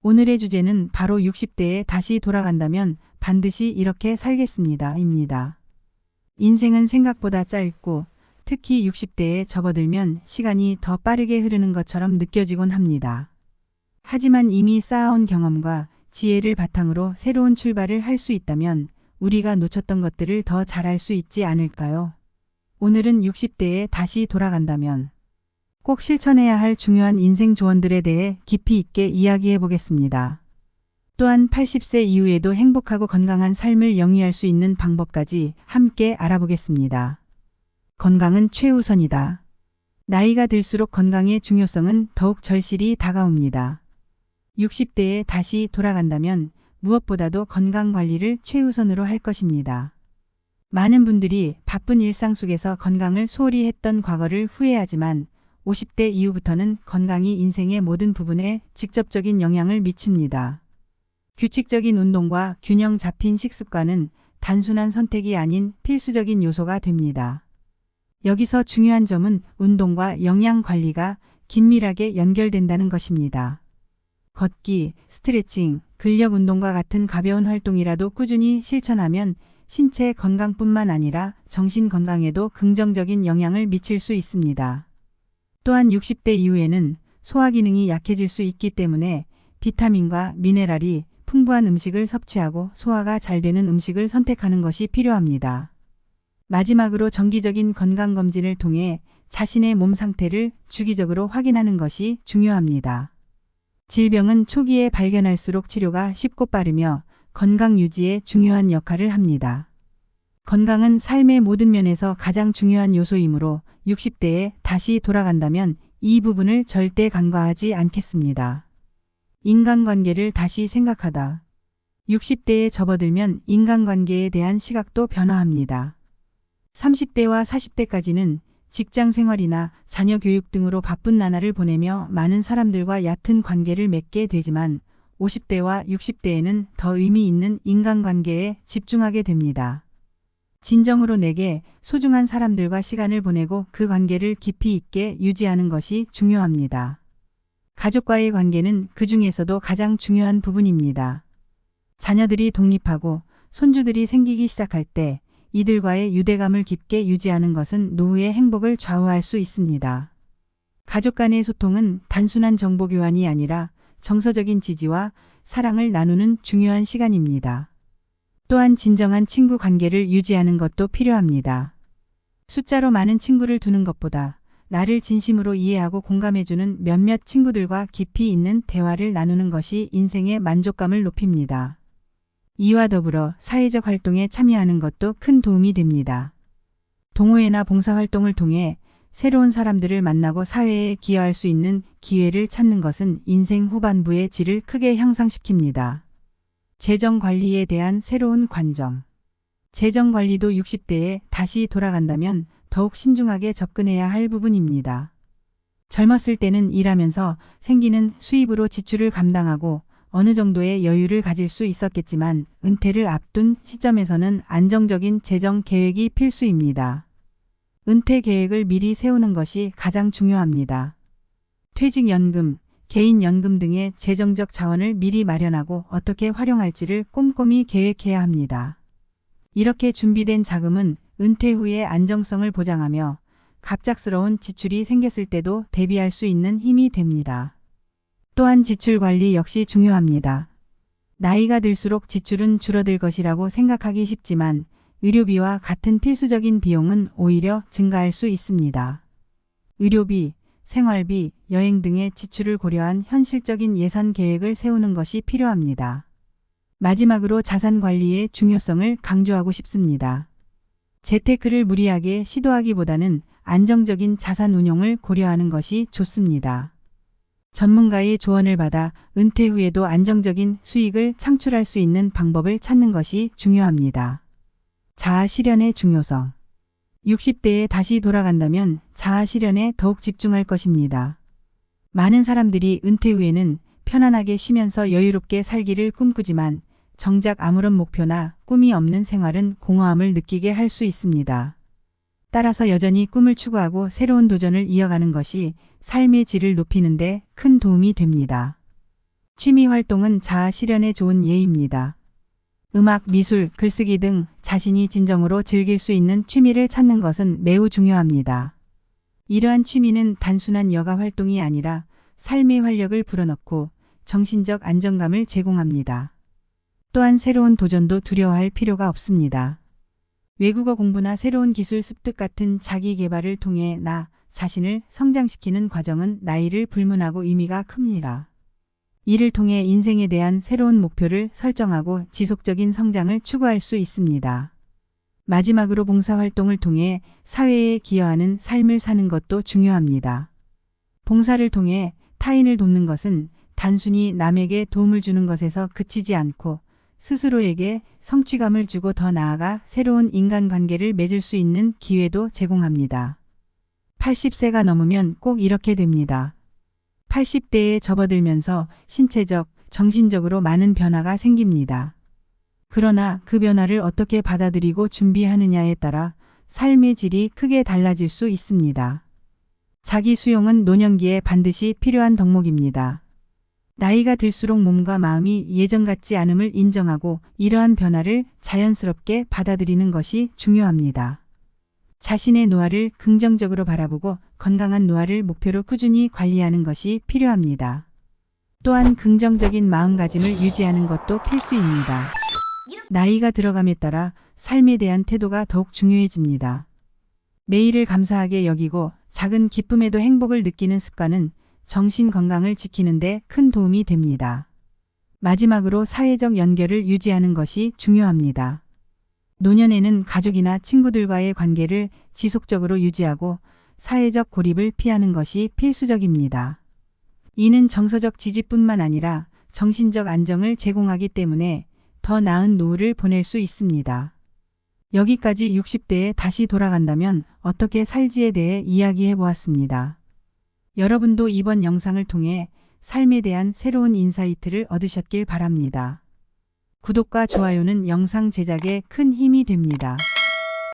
오늘의 주제는 바로 60대에 다시 돌아간다면 반드시 이렇게 살겠습니다.입니다. 인생은 생각보다 짧고 특히 60대에 접어들면 시간이 더 빠르게 흐르는 것처럼 느껴지곤 합니다. 하지만 이미 쌓아온 경험과 지혜를 바탕으로 새로운 출발을 할 수 있다면 우리가 놓쳤던 것들을 더 잘할 수 있지 않을까요? 오늘은 60대에 다시 돌아간다면 꼭 실천해야 할 중요한 인생 조언들에 대해 깊이 있게 이야기해 보겠습니다. 또한 80세 이후에도 행복하고 건강한 삶을 영위할 수 있는 방법까지 함께 알아보겠습니다. 건강은 최우선이다. 나이가 들수록 건강의 중요성은 더욱 절실히 다가옵니다. 60대에 다시 돌아간다면 무엇보다도 건강 관리를 최우선으로 할 것입니다. 많은 분들이 바쁜 일상 속에서 건강을 소홀히 했던 과거를 후회하지만 50대 이후부터는 건강이 인생의 모든 부분에 직접적인 영향을 미칩니다. 규칙적인 운동과 균형 잡힌 식습관은 단순한 선택이 아닌 필수적인 요소가 됩니다. 여기서 중요한 점은 운동과 영양 관리가 긴밀하게 연결된다는 것입니다. 걷기, 스트레칭, 근력 운동과 같은 가벼운 활동이라도 꾸준히 실천하면 신체 건강뿐만 아니라 정신 건강에도 긍정적인 영향을 미칠 수 있습니다. 또한 60대 이후에는 소화 기능이 약해질 수 있기 때문에 비타민과 미네랄이 풍부한 음식을 섭취하고 소화가 잘 되는 음식을 선택하는 것이 필요합니다. 마지막으로 정기적인 건강검진을 통해 자신의 몸 상태를 주기적으로 확인하는 것이 중요합니다. 질병은 초기에 발견할수록 치료가 쉽고 빠르며 건강 유지에 중요한 역할을 합니다. 건강은 삶의 모든 면에서 가장 중요한 요소이므로 60대에 다시 돌아간다면 이 부분을 절대 간과하지 않겠습니다. 인간관계를 다시 생각하다. 60대에 접어들면 인간관계에 대한 시각도 변화합니다. 30대와 40대까지는 직장 생활이나 자녀 교육 등으로 바쁜 나날을 보내며 많은 사람들과 얕은 관계를 맺게 되지만 50대와 60대에는 더 의미 있는 인간관계에 집중하게 됩니다. 진정으로 내게 소중한 사람들과 시간을 보내고 그 관계를 깊이 있게 유지하는 것이 중요합니다. 가족과의 관계는 그 중에서도 가장 중요한 부분입니다. 자녀들이 독립하고 손주들이 생기기 시작할 때 이들과의 유대감을 깊게 유지하는 것은 노후의 행복을 좌우할 수 있습니다. 가족 간의 소통은 단순한 정보 교환이 아니라 정서적인 지지와 사랑을 나누는 중요한 시간입니다. 또한 진정한 친구 관계를 유지하는 것도 필요합니다. 숫자로 많은 친구를 두는 것보다 나를 진심으로 이해하고 공감해주는 몇몇 친구들과 깊이 있는 대화를 나누는 것이 인생의 만족감을 높입니다. 이와 더불어 사회적 활동에 참여하는 것도 큰 도움이 됩니다. 동호회나 봉사활동을 통해 새로운 사람들을 만나고 사회에 기여할 수 있는 기회를 찾는 것은 인생 후반부의 질을 크게 향상시킵니다. 재정 관리에 대한 새로운 관점. 재정 관리도 60대에 다시 돌아간다면 더욱 신중하게 접근해야 할 부분입니다. 젊었을 때는 일하면서 생기는 수입으로 지출을 감당하고 어느 정도의 여유를 가질 수 있었겠지만 은퇴를 앞둔 시점에서는 안정적인 재정 계획이 필수입니다. 은퇴 계획을 미리 세우는 것이 가장 중요합니다. 퇴직연금, 개인연금 등의 재정적 자원을 미리 마련하고 어떻게 활용할지를 꼼꼼히 계획해야 합니다. 이렇게 준비된 자금은 은퇴 후의 안정성을 보장하며 갑작스러운 지출이 생겼을 때도 대비할 수 있는 힘이 됩니다. 또한 지출 관리 역시 중요합니다. 나이가 들수록 지출은 줄어들 것이라고 생각하기 쉽지만 의료비와 같은 필수적인 비용은 오히려 증가할 수 있습니다. 의료비, 생활비, 여행 등의 지출을 고려한 현실적인 예산 계획을 세우는 것이 필요합니다. 마지막으로 자산 관리의 중요성을 강조하고 싶습니다. 재테크를 무리하게 시도하기보다는 안정적인 자산 운용을 고려하는 것이 좋습니다. 전문가의 조언을 받아 은퇴 후에도 안정적인 수익을 창출할 수 있는 방법을 찾는 것이 중요합니다. 자아 실현의 중요성. 60대에 다시 돌아간다면 자아 실현에 더욱 집중할 것입니다. 많은 사람들이 은퇴 후에는 편안하게 쉬면서 여유롭게 살기를 꿈꾸지만 정작 아무런 목표나 꿈이 없는 생활은 공허함을 느끼게 할 수 있습니다. 따라서 여전히 꿈을 추구하고 새로운 도전을 이어가는 것이 삶의 질을 높이는 데 큰 도움이 됩니다. 취미 활동은 자아 실현에 좋은 예입니다. 음악, 미술, 글쓰기 등 자신이 진정으로 즐길 수 있는 취미를 찾는 것은 매우 중요합니다. 이러한 취미는 단순한 여가 활동이 아니라 삶의 활력을 불어넣고 정신적 안정감을 제공합니다. 또한 새로운 도전도 두려워할 필요가 없습니다. 외국어 공부나 새로운 기술 습득 같은 자기 개발을 통해 나 자신을 성장시키는 과정은 나이를 불문하고 의미가 큽니다. 이를 통해 인생에 대한 새로운 목표를 설정하고 지속적인 성장을 추구할 수 있습니다. 마지막으로 봉사활동을 통해 사회에 기여하는 삶을 사는 것도 중요합니다. 봉사를 통해 타인을 돕는 것은 단순히 남에게 도움을 주는 것에서 그치지 않고 스스로에게 성취감을 주고 더 나아가 새로운 인간관계를 맺을 수 있는 기회도 제공합니다. 80세가 넘으면 꼭 이렇게 됩니다. 80대에 접어들면서 신체적, 정신적으로 많은 변화가 생깁니다. 그러나 그 변화를 어떻게 받아들이고 준비하느냐에 따라 삶의 질이 크게 달라질 수 있습니다. 자기 수용은 노년기에 반드시 필요한 덕목입니다. 나이가 들수록 몸과 마음이 예전 같지 않음을 인정하고 이러한 변화를 자연스럽게 받아들이는 것이 중요합니다. 자신의 노화를 긍정적으로 바라보고 건강한 노화를 목표로 꾸준히 관리하는 것이 필요합니다. 또한 긍정적인 마음가짐을 유지하는 것도 필수입니다. 나이가 들어감에 따라 삶에 대한 태도가 더욱 중요해집니다. 매일을 감사하게 여기고 작은 기쁨에도 행복을 느끼는 습관은 정신 건강을 지키는 데 큰 도움이 됩니다. 마지막으로 사회적 연결을 유지하는 것이 중요합니다. 노년에는 가족이나 친구들과의 관계를 지속적으로 유지하고 사회적 고립을 피하는 것이 필수적입니다. 이는 정서적 지지뿐만 아니라 정신적 안정을 제공하기 때문에 더 나은 노후를 보낼 수 있습니다. 여기까지 60대에 다시 돌아간다면 어떻게 살지에 대해 이야기해 보았습니다. 여러분도 이번 영상을 통해 삶에 대한 새로운 인사이트를 얻으셨길 바랍니다. 구독과 좋아요는 영상 제작에 큰 힘이 됩니다.